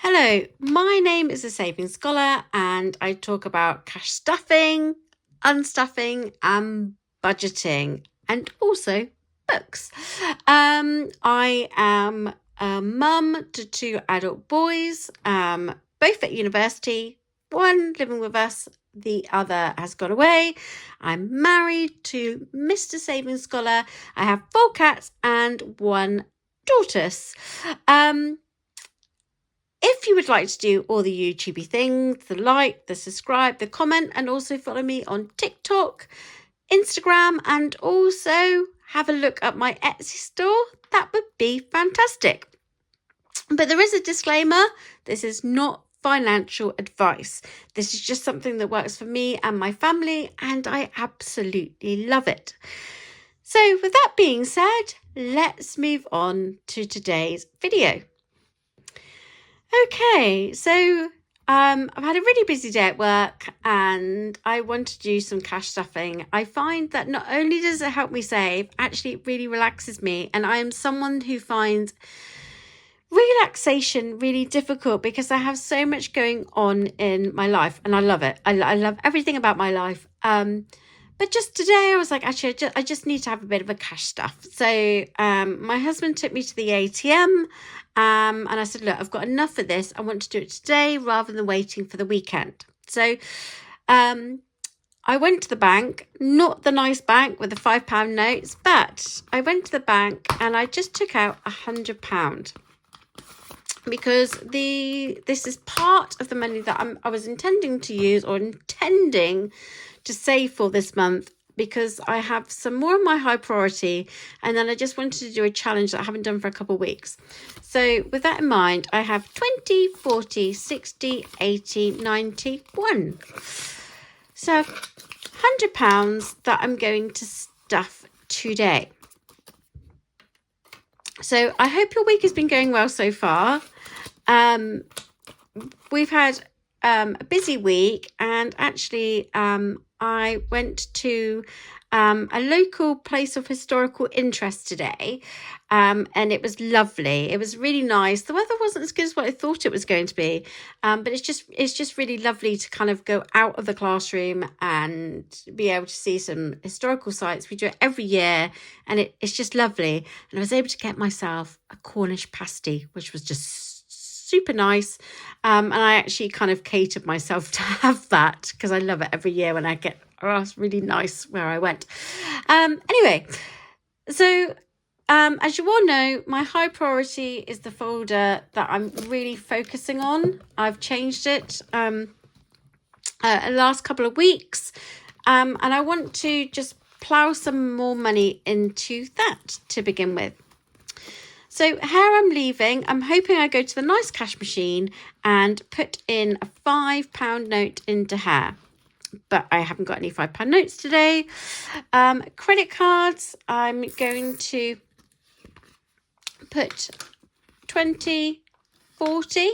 Hello, my name is the Saving Scholar, and I talk about cash stuffing, unstuffing, and budgeting, and also books. I am a mum to two adult boys, both at university, one living with us, the other has gone away. I'm married to Mr. Saving Scholar. I have 4 cats and 1 tortoise. If you would like to do all the YouTubey things, the like, the subscribe, the comment, and also follow me on TikTok, Instagram, and also have a look at my Etsy store, that would be fantastic. But there is a disclaimer. This is not financial advice. This is just something that works for me and my family, and I absolutely love it. So with that being said, let's move on to today's video. Okay, so I've had a really busy day at work and I want to do some cash stuffing. I find that not only does it help me save, actually it really relaxes me. And I am someone who finds relaxation really difficult because I have so much going on in my life and I love it. I love everything about my life. But just today I was like, actually, I just need to have a bit of a cash stuff. So my husband took me to the ATM. And I said, look, I've got enough of this. I want to do it today rather than waiting for the weekend. So I went to the bank, not the nice bank with the £5 notes, but I went to the bank and I just took out £100 because this is part of the money that I was intending to use or intending to save for this month, because I have some more of my high priority, and then I just wanted to do a challenge that I haven't done for a couple of weeks. So with that in mind, I have 20, 40, 60, 80, 90, 1. So £100 that I'm going to stuff today. So I hope your week has been going well so far. We've had a busy week, and actually I went to a local place of historical interest today, and it was lovely. It was really nice. The weather wasn't as good as what I thought it was going to be, but it's just really lovely to kind of go out of the classroom and be able to see some historical sites. We do it every year, and it's just lovely. And I was able to get myself a Cornish pasty, which was just super nice, and I actually kind of catered myself to have that because I love it every year when I get it's really nice where I went. Anyway, so as you all know, my high priority is the folder that I'm really focusing on. I've changed it the last couple of weeks, and I want to just plough some more money into that to begin with. So here I'm leaving. I'm hoping I go to the nice cash machine and put in a £5 note into here. But I haven't got any £5 notes today. Credit cards, I'm going to put 20, 40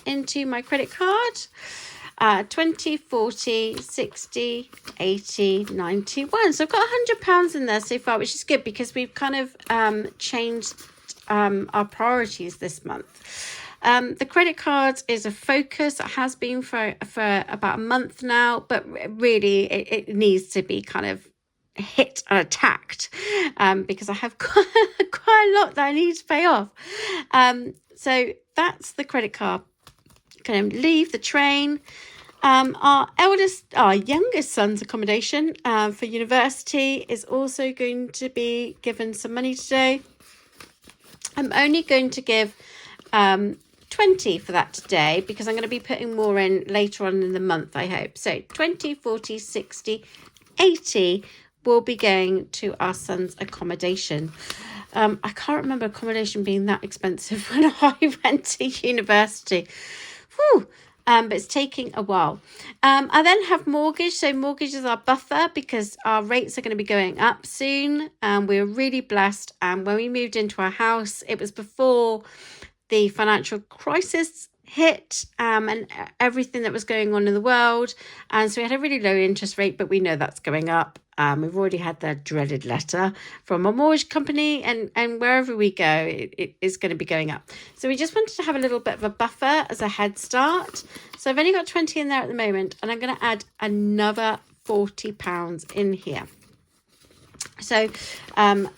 into my credit card. 20, 40, 60, 80, 91. So I've got £100 in there so far, which is good because we've kind of changed our priorities this month. The credit card is a focus. It has been for about a month now, but really it needs to be kind of hit and attacked, because I have quite a lot that I need to pay off. So that's the credit card. Going to leave the train. Our youngest son's accommodation for university is also going to be given some money today. I'm only going to give 20 for that today because I'm going to be putting more in later on in the month, I hope. So 20, 40, 60, 80 will be going to our son's accommodation. I can't remember accommodation being that expensive when I went to university. Whew. But it's taking a while. I then have mortgage. So mortgage is our buffer because our rates are going to be going up soon. We're really blessed. And when we moved into our house, it was before the financial crisis hit and everything that was going on in the world. And so we had a really low interest rate, but we know that's going up. We've already had that dreaded letter from a mortgage company, and wherever we go, it is going to be going up. So we just wanted to have a little bit of a buffer as a head start. So I've only got 20 in there at the moment, and I'm going to add another £40 in here. So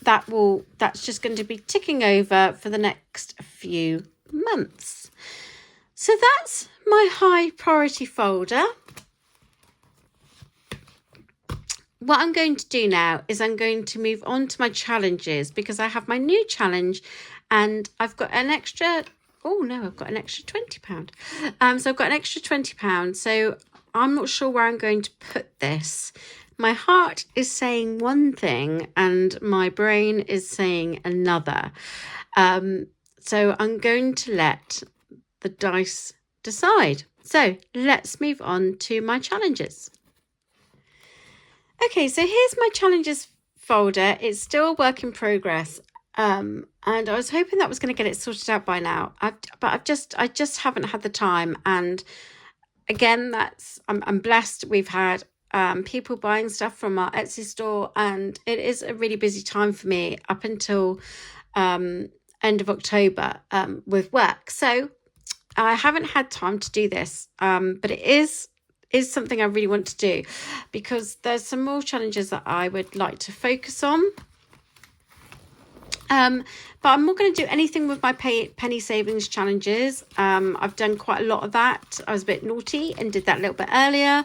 that's just going to be ticking over for the next few months. So that's my high priority folder. What I'm going to do now is I'm going to move on to my challenges, because I have my new challenge and I've got an extra, I've got an extra £20. So I've got an extra £20. So I'm not sure where I'm going to put this. My heart is saying one thing and my brain is saying another. So I'm going to let the dice decide. So let's move on to my challenges. Okay, so here's my challenges folder. It's still a work in progress. And I was hoping that was going to get it sorted out by now. I just haven't had the time. And again, I'm blessed. We've had people buying stuff from our Etsy store, and it is a really busy time for me up until end of October with work. So I haven't had time to do this, but it is something I really want to do, because there's some more challenges that I would like to focus on. But I'm not going to do anything with my penny savings challenges. I've done quite a lot of that. I was a bit naughty and did that a little bit earlier.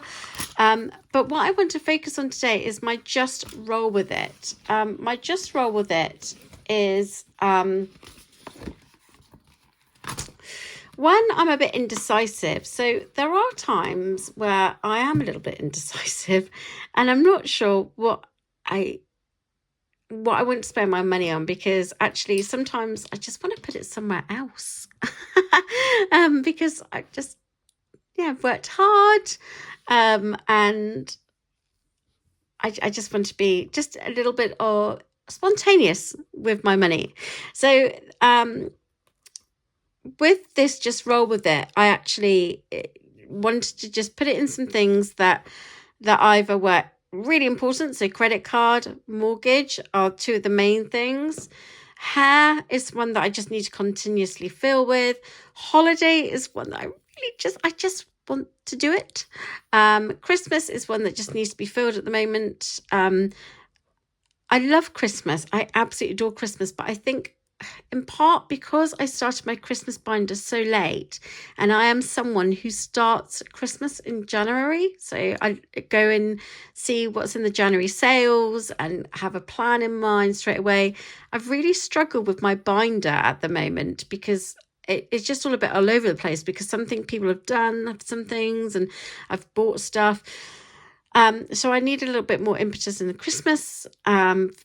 But what I want to focus on today is my just roll with it. My just roll with it is one, I'm a bit indecisive. So there are times where I am a little bit indecisive and I'm not sure what I want to spend my money on, because actually sometimes I just want to put it somewhere else. Because I just, I've worked hard, and I just want to be just a little bit spontaneous with my money. So with this just roll with it, I actually wanted to just put it in some things that either were really important. So credit card, mortgage are two of the main things. Hair is one that I just need to continuously fill with. Holiday is one that I just want to do it. Christmas is one that just needs to be filled at the moment. I love Christmas. I absolutely adore Christmas, but I think in part because I started my Christmas binder so late, and I am someone who starts Christmas in January. So I go and see what's in the January sales and have a plan in mind straight away. I've really struggled with my binder at the moment, because it's just all a bit all over the place, because something people have done some things and I've bought stuff. So I need a little bit more impetus in the Christmas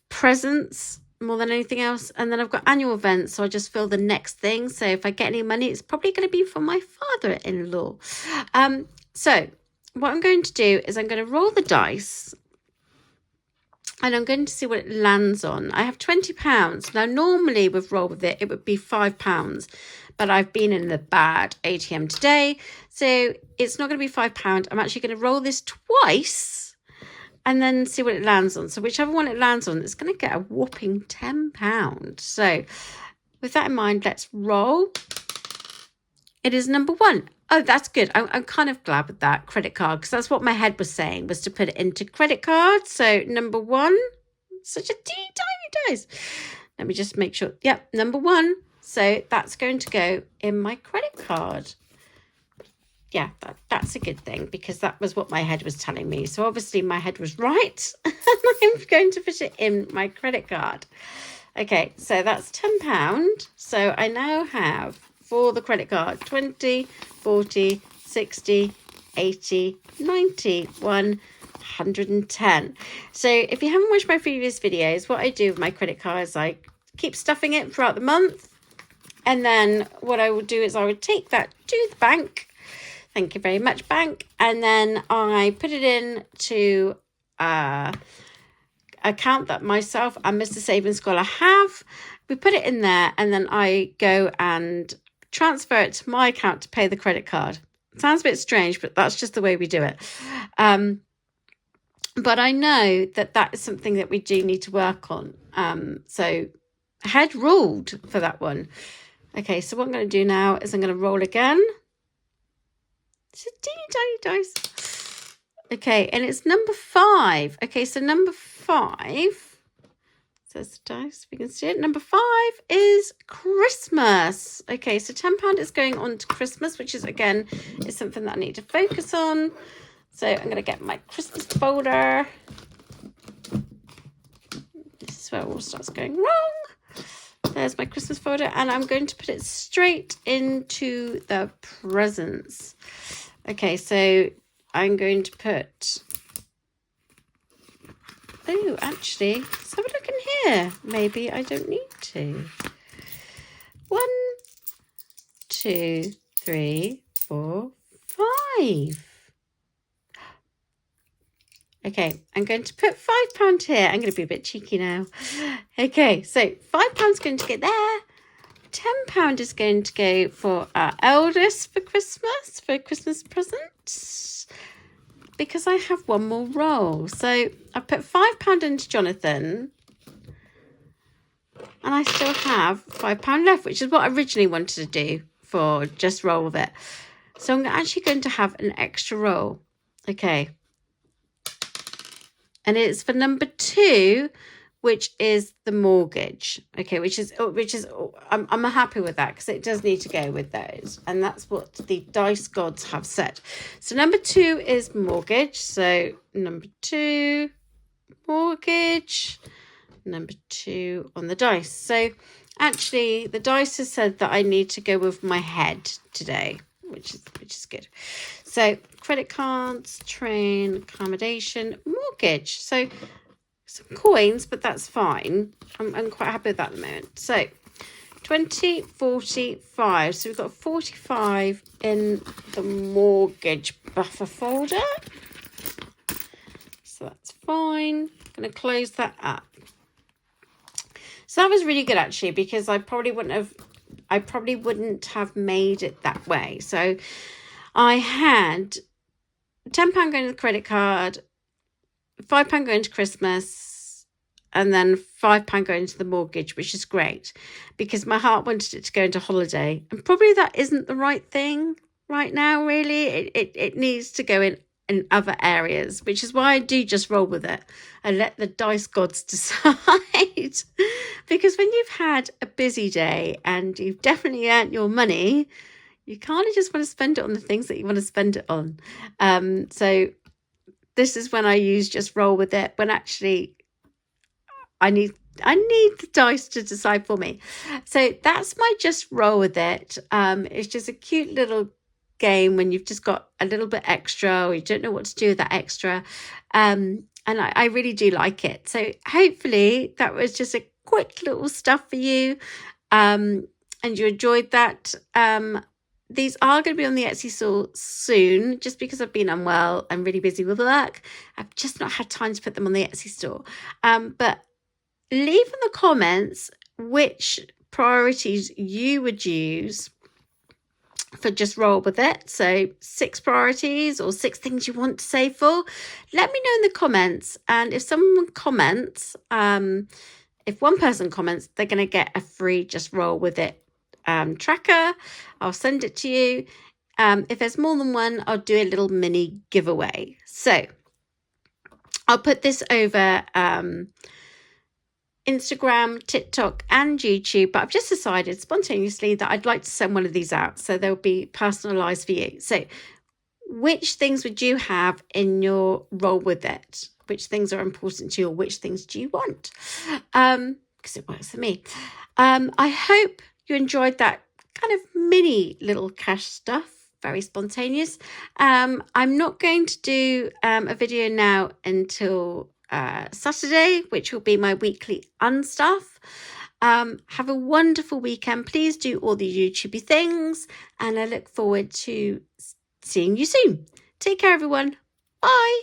presents more than anything else. And then I've got annual events, so I just feel the next thing. So if I get any money, it's probably going to be from my father-in-law. So what I'm going to do is I'm going to roll the dice and I'm going to see what it lands on. I have £20. Now normally with roll with it would be £5, but I've been in the bad ATM today, so it's not going to be £5. I'm actually going to roll this twice and then see what it lands on. So whichever one it lands on, it's going to get a whopping £10. So with that in mind, let's roll. It is number 1. Oh, that's good. I'm kind of glad with that credit card, because that's what my head was saying, was to put it into credit card. So number 1, such a teeny tiny dice. Let me just make sure. Yep, number 1. So that's going to go in my credit card. Yeah, that's a good thing, because that was what my head was telling me. So obviously my head was right. And I'm going to put it in my credit card. Okay, so that's £10. So I now have, for the credit card, 20, 40, 60, 80, 90, 110. So if you haven't watched my previous videos, what I do with my credit card is I keep stuffing it throughout the month. And then what I would do is I would take that to the bank. Thank you very much, bank. And then I put it in to account that myself and Mr. Saving Scholar have. We put it in there, and then I go and transfer it to my account to pay the credit card. Sounds a bit strange, but that's just the way we do it. But I know that is something that we do need to work on. So head ruled for that one. Okay, so what I'm going to do now is I'm going to roll again. It's a teeny tiny dice. Okay, and it's number 5. Okay, so number 5, says the dice, we can see it. Number 5 is Christmas. Okay, so £10 is going on to Christmas, which is, again, is something that I need to focus on. So I'm going to get my Christmas folder. This is where it all starts going wrong. There's my Christmas folder, and I'm going to put it straight into the presents. Okay, so I'm going to put... Oh, actually, let's have a look in here. Maybe I don't need to. 1, 2, 3, 4, 5. Okay, I'm going to put £5 here. I'm going to be a bit cheeky now. Okay, so £5 is going to get there. £10 is going to go for our eldest for Christmas presents, because I have one more roll. So I put £5 into Jonathan, and I still have £5 left, which is what I originally wanted to do for just roll with it. So I'm actually going to have an extra roll. Okay. And it's for number 2, which is the mortgage. Okay, which is I'm happy with that, because it does need to go with those, and that's what the dice gods have said. So number 2 is mortgage. So number 2, mortgage. Number 2 on the dice. So actually, the dice has said that I need to go with my head today, which is good. So credit cards, train, accommodation, mortgage. So some coins, but that's fine. I'm quite happy with that at the moment. So 20, 45. So we've got 45 in the mortgage buffer folder. So that's fine. I'm going to close that up. So that was really good, actually, because I probably wouldn't have made it that way. So I had £10 going to the credit card, £5 going to Christmas, and then £5 going to the mortgage, which is great, because my heart wanted it to go into holiday. And probably that isn't the right thing right now, really. It needs to go in other areas, which is why I do just roll with it and let the dice gods decide. Because when you've had a busy day and you've definitely earned your money, you kind of just want to spend it on the things that you want to spend it on. So this is when I use just roll with it, when actually I need the dice to decide for me. So that's my just roll with it. It's just a cute little game when you've just got a little bit extra, or you don't know what to do with that extra. And I really do like it. So hopefully that was just a quick little stuff for you. And you enjoyed that. These are going to be on the Etsy store soon, just because I've been unwell and really busy with work. I've just not had time to put them on the Etsy store. But leave in the comments which priorities you would use for just roll with it. So 6 priorities or 6 things you want to save for. Let me know in the comments. And if someone comments, if one person comments, they're going to get a free just roll with it tracker. I'll send it to you. If there's more than one, I'll do a little mini giveaway. So I'll put this over Instagram, TikTok and YouTube, but I've just decided spontaneously that I'd like to send one of these out, so they'll be personalized for you. So which things would you have in your roll with it? Which things are important to you, or which things do you want? Because it works for me. I hope you enjoyed that kind of mini little cash stuff, very spontaneous. I'm not going to do a video now until Saturday, which will be my weekly unstuff. Have a wonderful weekend. Please do all the YouTubey things, and I look forward to seeing you soon. Take care, everyone. Bye.